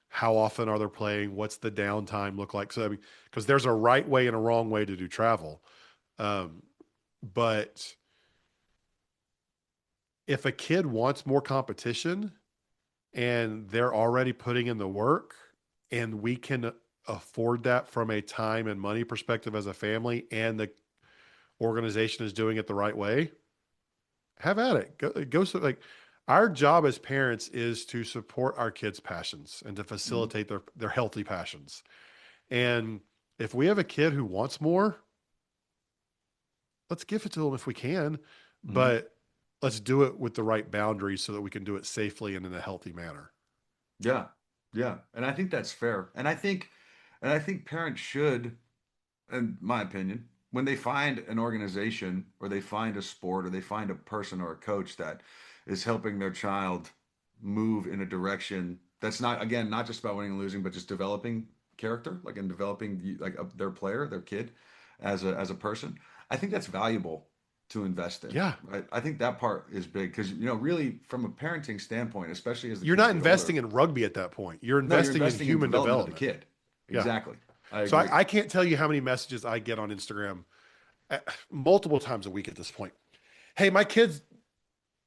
How often are they playing? What's the downtime look like? So I mean, because there's a right way and a wrong way to do travel. Um, but if a kid wants more competition and they're already putting in the work and we can afford that from a time and money perspective as a family and the organization is doing it the right way, have at it. Go like our job as parents is to support our kids' passions and to mhm, facilitate their healthy passions. And if we have a kid who wants more, let's give it to them if we can, mhm. but let's do it with the right boundaries so that we can do it safely and in a healthy manner. Yeah, yeah, and I think that's fair. And I think parents should, in my opinion, when they find an organization or they find a sport or they find a person or a coach that is helping their child move in a direction that's not, again, not just about winning and losing, but just developing character, like in developing their player, their kid as a person. I think that's valuable to invest in, Yeah. right? I think that part is big because really from a parenting standpoint, especially as the You're kids not get older, investing in rugby at that point. You're no, you're investing in investing in human development of the development. kid. Yeah. Exactly. I So agree. I can't tell you how many messages I get on Instagram multiple times a week at this point. Hey, my kid's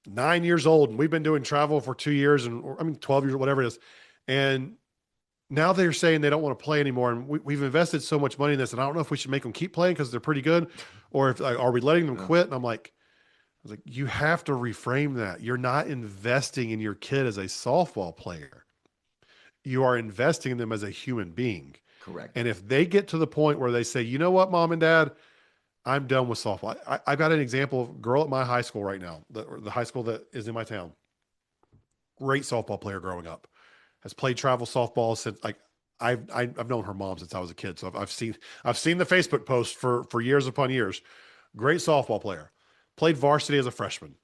9 years old and we've been doing travel for 2 years and I mean 12 years, whatever it is. And now they're saying they don't want to play anymore. And we've invested so much money in this. And I don't know if we should make them keep playing because they're pretty good or if like, are we letting them Yeah. quit? And I was like, you have to reframe that. You're not investing in your kid as a softball player. You are investing in them as a human being. Correct. And if they get to the point where they say, you know what, mom and dad, I'm done with softball. I've got an example of a girl at my high school right now, the high school that is in my town. Great softball player growing up, has played travel softball since like I've known her mom since I was a kid. So I've seen the Facebook post for years upon years. Great softball player, played varsity as a freshman.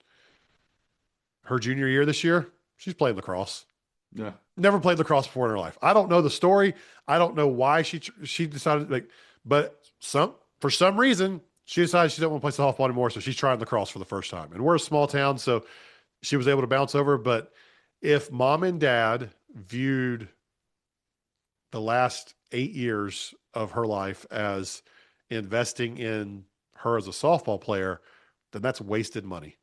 Her junior year this year, she's playing lacrosse. Yeah. Never played lacrosse before in her life. I don't know the story. I don't know why she decided like, but for some reason she decided she didn't want to play softball anymore. So she's trying lacrosse for the first time. And we're a small town, so she was able to bounce over. But if mom and dad viewed the last 8 years of her life as investing in her as a softball player, then that's wasted money.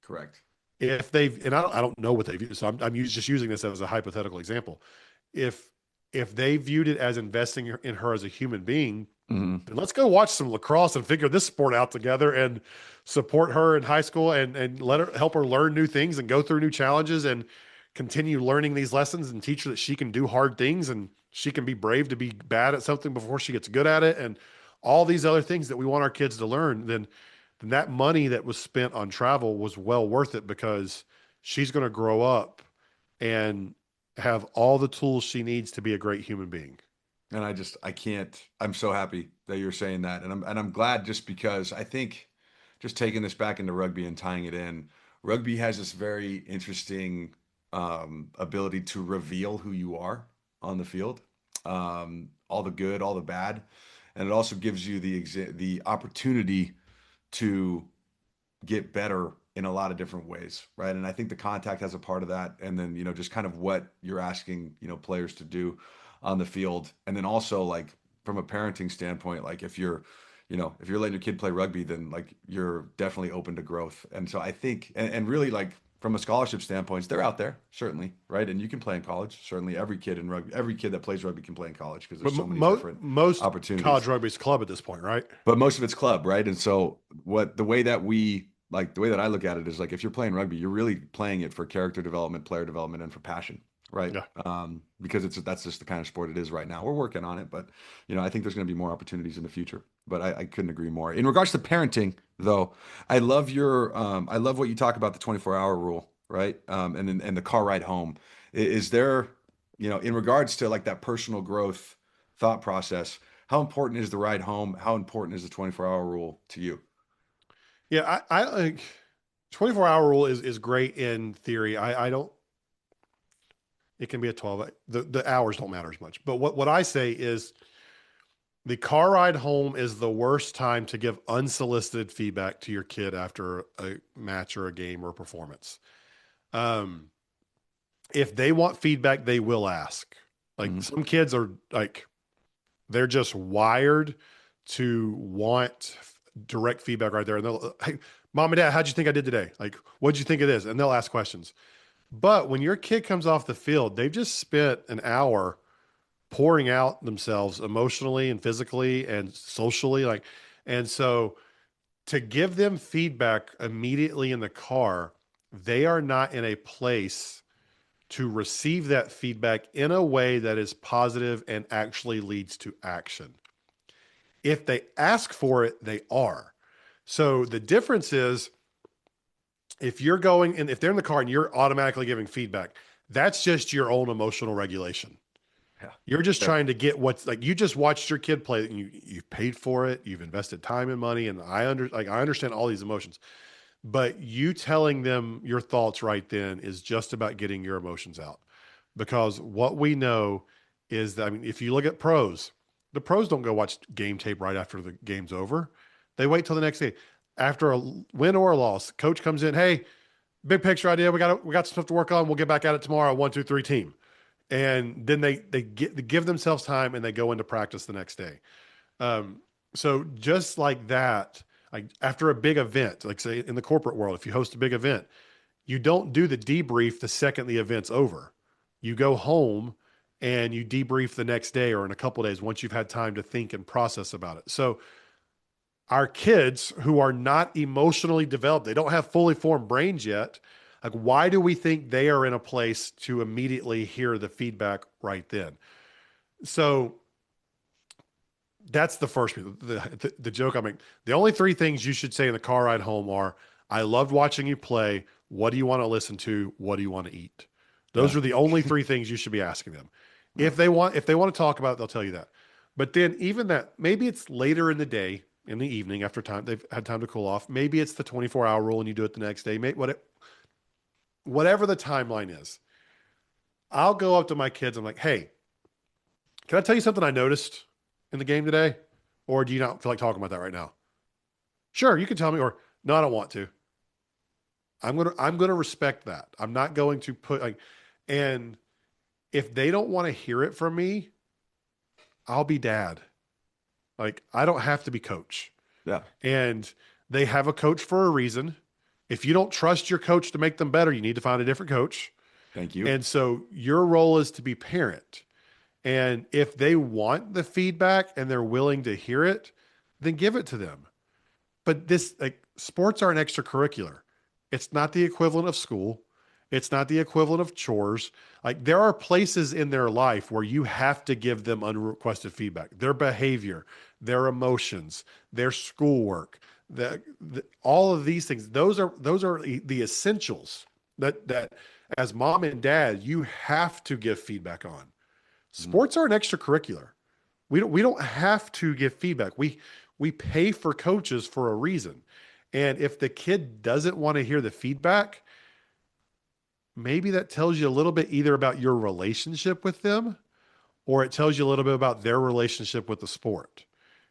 Correct. If they've, and I don't know what they've used, so I'm just using this as a hypothetical example. If if they viewed it as investing in her as a human being, Hmm. then let's go watch some lacrosse and figure this sport out together and support her in high school and let her help her learn new things and go through new challenges and continue learning these lessons and teach her that she can do hard things and she can be brave to be bad at something before she gets good at it, and all these other things that we want our kids to learn, then that money that was spent on travel was well worth it because she's going to grow up and have all the tools she needs to be a great human being. And I can't, I'm so happy that you're saying that. And I'm glad just because I think just taking this back into rugby and tying it in, rugby has this very interesting ability to reveal who you are on the field, all the good, all the bad. And it also gives you the opportunity to get better in a lot of different ways, right? And I think the contact has a part of that. And then, just kind of what you're asking, players to do on the field. And then also like from a parenting standpoint, like if you're letting your kid play rugby, then like you're definitely open to growth. And so I think, and really like from a scholarship standpoint, they're out there, certainly, right? And you can play in college. Certainly every kid in rugby, every kid that plays rugby can play in college because But there's so many different most college opportunities. rugby's club at this point, right? But most of it's club, right? And so the way that the way that I look at it is like if you're playing rugby, you're really playing it for character development, player development, and for passion, right? Yeah. Because that's just the kind of sport it is right now. We're working on it, but I think there's going to be more opportunities in the future. But I couldn't agree more. In regards to parenting, though, I love what you talk about the 24-hour rule, right? And the car ride home. Is there, in regards to like that personal growth thought process, how important is the ride home? How important is the 24-hour rule to you? Yeah, I like 24-hour rule is great in theory. I don't it can be a 12. The hours don't matter as much. But what I say is the car ride home is the worst time to give unsolicited feedback to your kid after a match or a game or a performance. Um, if they want feedback, they will ask. Like Hmm. some kids are like, they're just wired to want direct feedback right there. And they'll, hey, mom and dad, how'd you think I did today? Like, what'd you think of this? And they'll ask questions. But when your kid comes off the field, they've just spent an hour pouring out themselves emotionally and physically and socially. And so to give them feedback immediately in the car, they are not in a place to receive that feedback in a way that is positive and actually leads to action. If they ask for it, they are. So the difference is if you're going and if they're in the car and you're automatically giving feedback, that's just your own emotional regulation. Yeah. You're just Yeah. trying to get what's like you just watched your kid play and you've paid for it, you've invested time and money, and I understand all these emotions. But you telling them your thoughts right then is just about getting your emotions out. Because what we know is that, I mean, if you look at pros, the pros don't go watch game tape right after the game's over. They wait till the next day. After a win or a loss, coach comes in, hey, big picture idea. We got some stuff to work on. We'll get back at it tomorrow. 1, 2, 3 team. And then they give themselves time and they go into practice the next day. So just like that, like after a big event, like say in the corporate world, if you host a big event, you don't do the debrief the second the event's over. You go home and you debrief the next day or in a couple of days once you've had time to think and process about it. So our kids who are not emotionally developed, they don't have fully formed brains yet. Like, why do we think they are in a place to immediately hear the feedback right then? So that's the first the joke I make. The only three things you should say in the car ride home are, I loved watching you play. What do you want to listen to? What do you want to eat? Those Yeah. are the only three things you should be asking them. Yeah. If they want to talk about it, they'll tell you that. But then even that, maybe it's later in the day, in the evening after time they've had time to cool off. Maybe it's the 24-hour rule and you do it the next day. Whatever the timeline is, I'll go up to my kids. I'm like, hey, can I tell you something I noticed in the game today? Or do you not feel like talking about that right now? Sure, you can tell me, or no, I don't want to. I'm gonna respect that. I'm not going to put like, and if they don't want to hear it from me, I'll be dad. Like I don't have to be coach. Yeah. And they have a coach for a reason. If you don't trust your coach to make them better, you need to find a different coach. Thank you. And so your role is to be parent. And if they want the feedback and they're willing to hear it, then give it to them. But this, like, sports are an extracurricular. It's not the equivalent of school. It's not the equivalent of chores. Like there are places in their life where you have to give them unrequested feedback. Their behavior, their emotions, their schoolwork, all of these things. Those are the essentials that as mom and dad you have to give feedback on. Mhm. Sports are an extracurricular. We don't have to give feedback. We pay for coaches for a reason. And if the kid doesn't want to hear the feedback, maybe that tells you a little bit either about your relationship with them or it tells you a little bit about their relationship with the sport.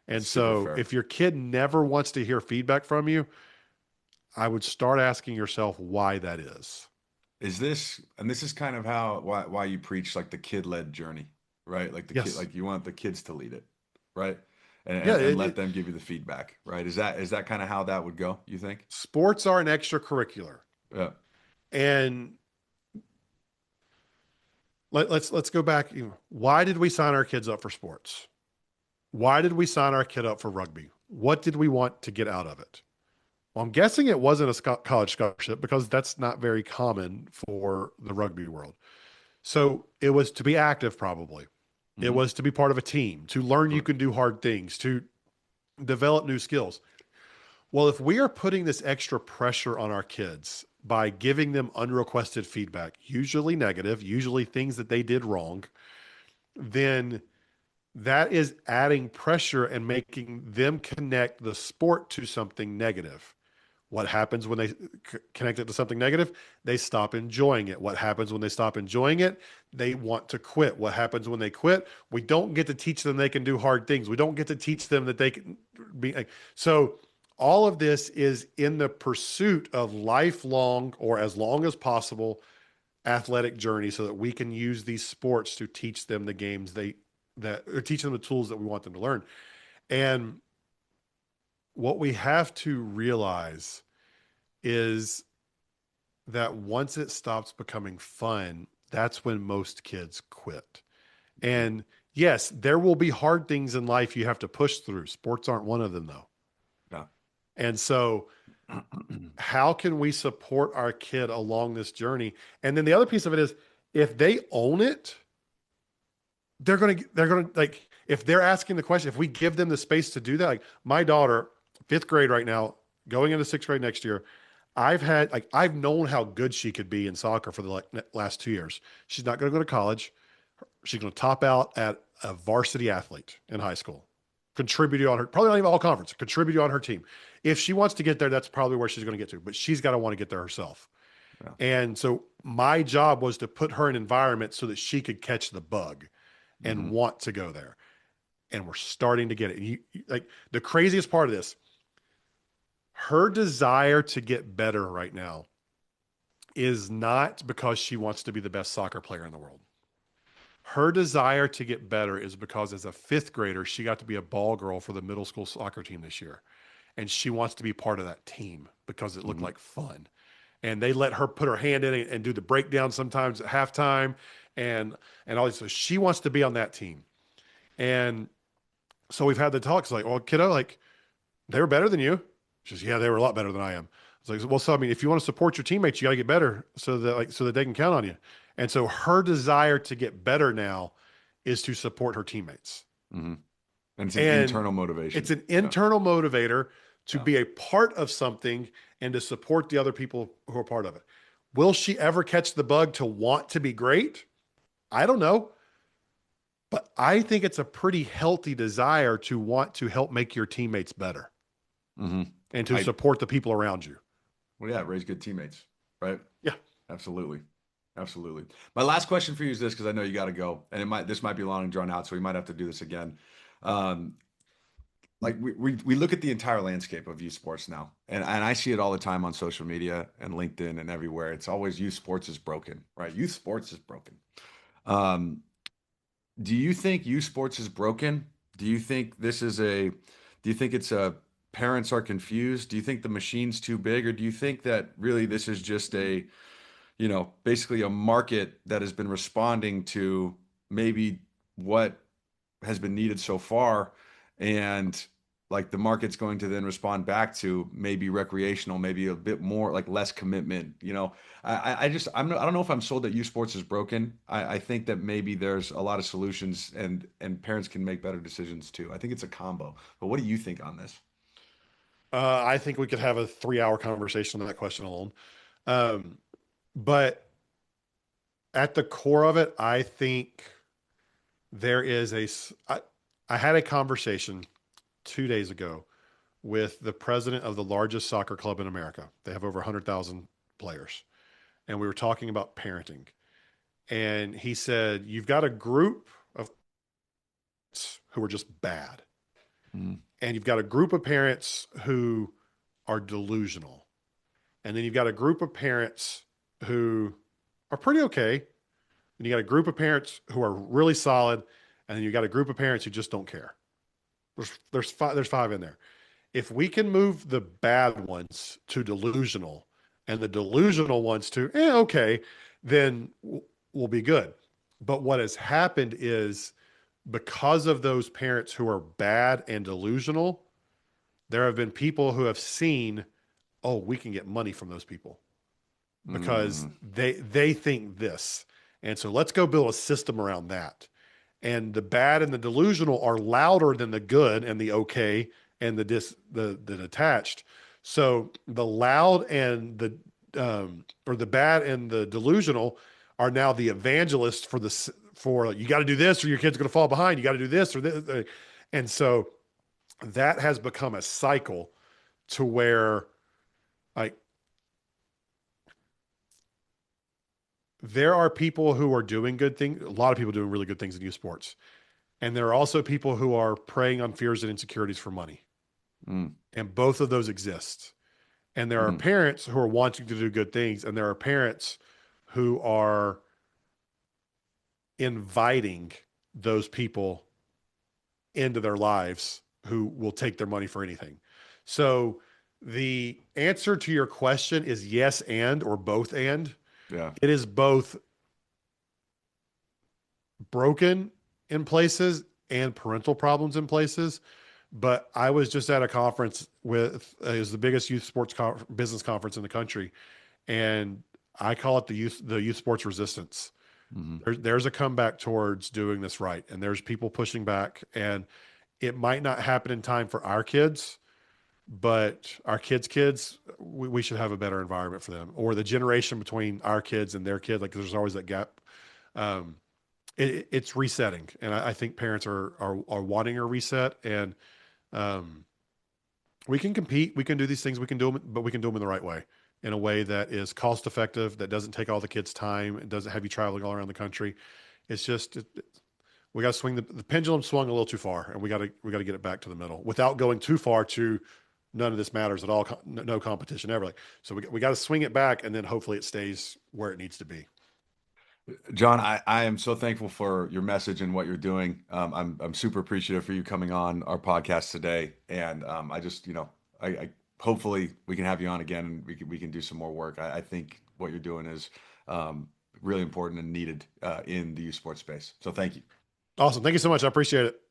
And Super so fair. if your kid never wants to hear feedback from you, I would start asking yourself why that is. Is this, and this is kind of how why you preach like the kid-led journey, right? Like the kid, Yes. like you want the kids to lead it, right? And Yeah. and let them give you the feedback, right? Is that kind of how that would go, you think? Sports are an extracurricular. Yeah. And let's go back. Why did we sign our kids up for sports? Why did we sign our kid up for rugby? What did we want to get out of it? Well, I'm guessing it wasn't a college scholarship because that's not very common for the rugby world. So it was to be active, probably. It Hmm. was to be part of a team, to learn you can do hard things, to develop new skills. Well, if we are putting this extra pressure on our kids by giving them unrequested feedback, usually negative, usually things that they did wrong, then that is adding pressure and making them connect the sport to something negative. What happens when they connect it to something negative? They stop enjoying it. What happens when they stop enjoying it? They want to quit. What happens when they quit? We don't get to teach them they can do hard things. We don't get to teach them that they can be. So, all of this is in the pursuit of lifelong or as long as possible athletic journey so that we can use these sports to teach them the games that or teach them the tools that we want them to learn. And what we have to realize is that once it stops becoming fun, that's when most kids quit. And yes, there will be hard things in life you have to push through. Sports aren't one of them, though. Yeah. And so, how can we support our kid along this journey? And then the other piece of it is if they own it, they're gonna like if they're asking the question, if we give them the space to do that, like my daughter, fifth grade right now, going into sixth grade next year, I've known how good she could be in soccer for the last 2 years. She's not going to go to college. She's going to top out at a varsity athlete in high school, contributing on her, probably not even all conference, contributing on her team. If she wants to get there, that's probably where she's going to get to, but she's got to want to get there herself. Yeah. And so my job was to put her in an environment so that she could catch the bug and Hmm. want to go there. And we're starting to get it. Like the craziest part of this, her desire to get better right now is not because she wants to be the best soccer player in the world. Her desire to get better is because as a fifth grader, she got to be a ball girl for the middle school soccer team this year. And she wants to be part of that team because it looked Hmm. like fun. And they let her put her hand in it and do the breakdown sometimes at halftime and all this. So she wants to be on that team. And so we've had the talks like, well, kiddo, like they were better than you. She says, yeah, they were a lot better than I am. It's like, well, so I mean, if you want to support your teammates, you got to get better so that they can count on you. And so her desire to get better now is to support her teammates. Hmm. And it's an And internal it's motivation. an Yeah. internal motivator to Yeah. be a part of something and to support the other people who are part of it. Will she ever catch the bug to want to be great? I don't know. But I think it's a pretty healthy desire to want to help make your teammates better Hmm. and to I support the people around you. Well, yeah, raise good teammates, right? Yeah. Absolutely. Absolutely. My last question for you is this, because I know you got to go, and this might be long and drawn out, so we might have to do this again. Um, like we look at the entire landscape of youth sports now, and I see it all the time on social media and LinkedIn and everywhere. It's always youth sports is broken, right? Youth sports is broken. Um, do you think youth sports is broken? Do you think do you think it's a parents are confused? Do you think the machine's too big, or do you think that really this is just basically a market that has been responding to maybe what has been needed so far, and like the market's going to then respond back to maybe recreational, maybe a bit more like less commitment. I just I don't know if I'm sold that youth sports is broken. I think that maybe there's a lot of solutions and parents can make better decisions too. I think it's a combo. But what do you think on this? I think we could have a 3 hour conversation on that question alone. Um, but at the core of it, I think there is I had a conversation 2 days ago with the president of the largest soccer club in America. They have over 100,000 players. And we were talking about parenting. And he said, you've got a group of who are just bad. Mm, And you've got a group of parents who are delusional. And then you've got a group of parents who are pretty okay. And you got a group of parents who are really solid. And then you got a group of parents who just don't care. There's five in there. If we can move the bad ones to delusional and the delusional ones to okay, then we'll be good. But what has happened is because of those parents who are bad and delusional, there have been people who have seen, oh, we can get money from those people because mm, they think this. And so let's go build a system around that. And the bad and the delusional are louder than the good and the okay and the detached. So the loud and the or the bad and the delusional are now the evangelists for you got to do this or your kid's going to fall behind. You got to do this or this, and so that has become a cycle to where like there are people who are doing good things. A lot of people doing really good things in youth sports, and there are also people who are preying on fears and insecurities for money. mm, And both of those exist. And there are mm. parents who are wanting to do good things, and there are parents who are inviting those people into their lives who will take their money for anything. So the answer to your question is yes and or both and. Yeah. It is both broken in places and parental problems in places. But I was just at a conference with it was the biggest youth sports business conference in the country, and I call it the youth sports resistance. Hmm. There's a comeback towards doing this right, and there's people pushing back, and it might not happen in time for our kids, but our kids, we should have a better environment for them, or the generation between our kids and their kids. Like there's always that gap. Um, it's resetting, and I think parents are wanting a reset, and um, we can compete. We can do these things. We can do them, but we can do them in the right way, in a way that is cost effective, that doesn't take all the kids' time, it doesn't have you traveling all around the country. It's just we got to swing the pendulum swung a little too far, and we got to get it back to the middle without going too far to none of this matters at all. No competition ever. Like so, we got to swing it back, and then hopefully it stays where it needs to be. John, I am so thankful for your message and what you're doing. I'm super appreciative for you coming on our podcast today, and I just I hopefully we can have you on again and we can do some more work. I think what you're doing is really important and needed in the youth sports space. So thank you. Awesome. Thank you so much. I appreciate it.